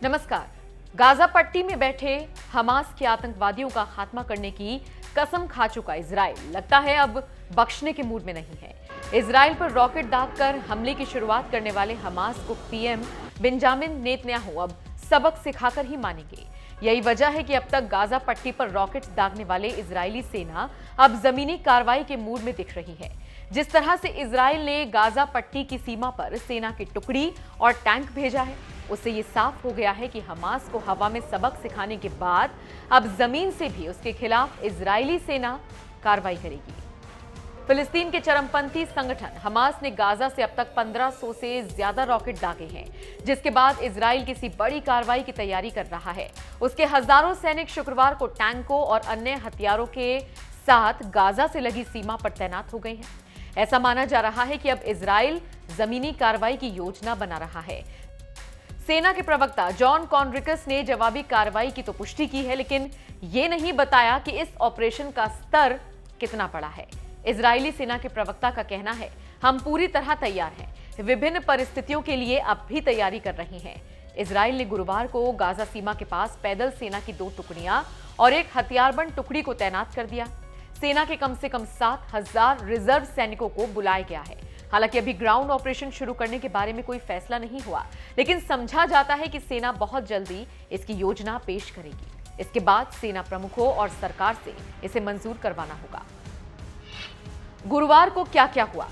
नमस्कार। गाजा पट्टी में बैठे हमास के आतंकवादियों का खात्मा करने की कसम खा चुका इजराइल लगता है अब बख्शने के मूड में नहीं है। इजराइल पर रॉकेट दागकर हमले की शुरुआत करने वाले हमास को पीएम बेंजामिन नेतन्याहू अब सबक सिखाकर ही मानेंगे। यही वजह है कि अब तक गाजा पट्टी पर रॉकेट दागने वाले इजरायली सेना अब जमीनी कार्रवाई के मूड में दिख रही है। जिस तरह से इजराइल ने गाजा पट्टी की सीमा पर सेना की टुकड़ी और टैंक भेजा है, उससे ये साफ हो गया है कि हमास को हवा में सबक सिखाने के बाद अब जमीन से भी उसके खिलाफ इजरायली सेना कार्रवाई करेगी। फिलिस्तीन के चरमपंथी संगठन हमास ने गाजा से अब तक 1500 से ज्यादा रॉकेट दागे हैं, जिसके बाद इजराइल किसी बड़ी कार्रवाई की तैयारी कर रहा है। उसके हजारों सैनिक शुक्रवार को टैंकों और अन्य हथियारों के साथ गाजा से लगी सीमा पर तैनात हो गए हैं। ऐसा माना जा रहा है कि अब इजराइल जमीनी कार्रवाई की योजना बना रहा है। सेना के प्रवक्ता जॉन कॉन्ड्रिकस ने जवाबी कार्रवाई की तो पुष्टि की है, लेकिन यह नहीं बताया कि इस ऑपरेशन का स्तर कितना बड़ा है। इजरायली सेना के प्रवक्ता का कहना है, हम पूरी तरह तैयार हैं, विभिन्न परिस्थितियों के लिए अब भी तैयारी कर रहे हैं। इजराइल ने गुरुवार को गाजा सीमा के पास पैदल सेना की 2 टुकड़ियां और एक हथियारबंद टुकड़ी को तैनात कर दिया। सेना के कम से कम 7000 रिजर्व सैनिकों को बुलाया गया है। हालांकि अभी ग्राउंड ऑपरेशन शुरू करने के बारे में कोई फैसला नहीं हुआ, लेकिन समझा जाता है कि सेना बहुत जल्दी इसकी योजना पेश करेगी। इसके बाद सेना प्रमुखों और सरकार से इसे मंजूर करवाना होगा। गुरुवार को क्या क्या हुआ?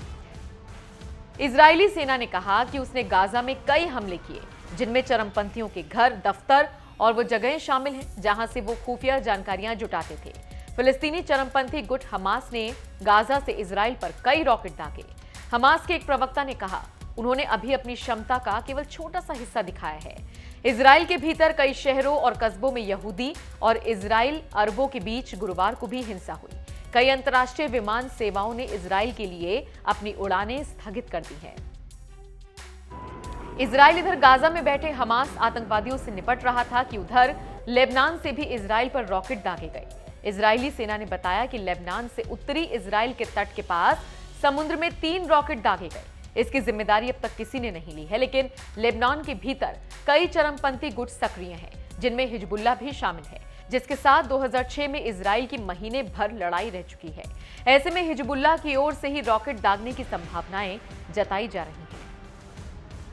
इजरायली सेना ने कहा कि उसने गाजा में कई हमले किए, जिनमें चरमपंथियों के घर, दफ्तर और वो जगहें शामिल हैं जहां से वो खुफिया जानकारियां जुटाते थे। फिलिस्तीनी चरमपंथी गुट हमास ने गाजा से इजराइल पर कई रॉकेट दागे। हमास के एक प्रवक्ता ने कहा, उन्होंने अभी अपनी क्षमता का केवल छोटा सा हिस्सा दिखाया है। इजराइल के भीतर कई शहरों और कस्बों में यहूदी और इजराइल अरबों के बीच गुरुवार को भी हिंसा हुई। कई अंतर्राष्ट्रीय विमान सेवाओं ने इजराइल के लिए अपनी उड़ानें स्थगित कर दी हैं। इजराइल इधर गाजा में बैठे हमास आतंकवादियों से निपट रहा था कि उधर लेबनान से भी इजराइल पर रॉकेट दागे गए। इजरायली सेना ने बताया कि लेबनान से उत्तरी इजराइल के तट के पास समुद्र में 3 रॉकेट दागे गए। इसकी जिम्मेदारी अब तक किसी ने नहीं ली है, लेकिन लेबनान के भीतर कई चरमपंथी गुट सक्रिय हैं, जिनमें हिजबुल्लाह भी शामिल है, जिसके साथ 2006 में इजराइल की महीने भर लड़ाई रह चुकी है। ऐसे में हिजबुल्लाह की ओर से ही रॉकेट दागने की संभावनाएं जताई जा रही हैं।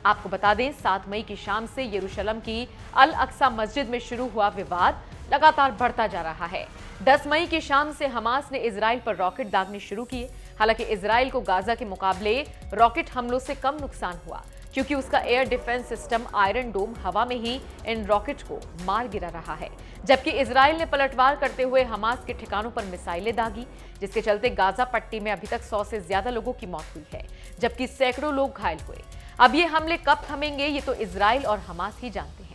आपको बता दें, 7 मई की शाम से यरूशलेम की अल अक्सा मस्जिद में शुरू हुआ विवाद लगातार बढ़ता जा रहा है। 10 मई की शाम से हमास ने इजराइल पर रॉकेट दागने शुरू किए। हालांकि इजराइल को गाजा के मुकाबले रॉकेट हमलों से कम नुकसान हुआ, क्योंकि उसका एयर डिफेंस सिस्टम आयरन डोम हवा में ही इन रॉकेट को मार गिरा रहा है। जबकि इजराइल ने पलटवार करते हुए हमास के ठिकानों पर मिसाइलें दागी, जिसके चलते गाजा पट्टी में अभी तक 100 से ज्यादा लोगों की मौत हुई है, जबकि सैकड़ों लोग घायल हुए। अब ये हमले कब थमेंगे, ये तो इजराइल और हमास ही जानते हैं।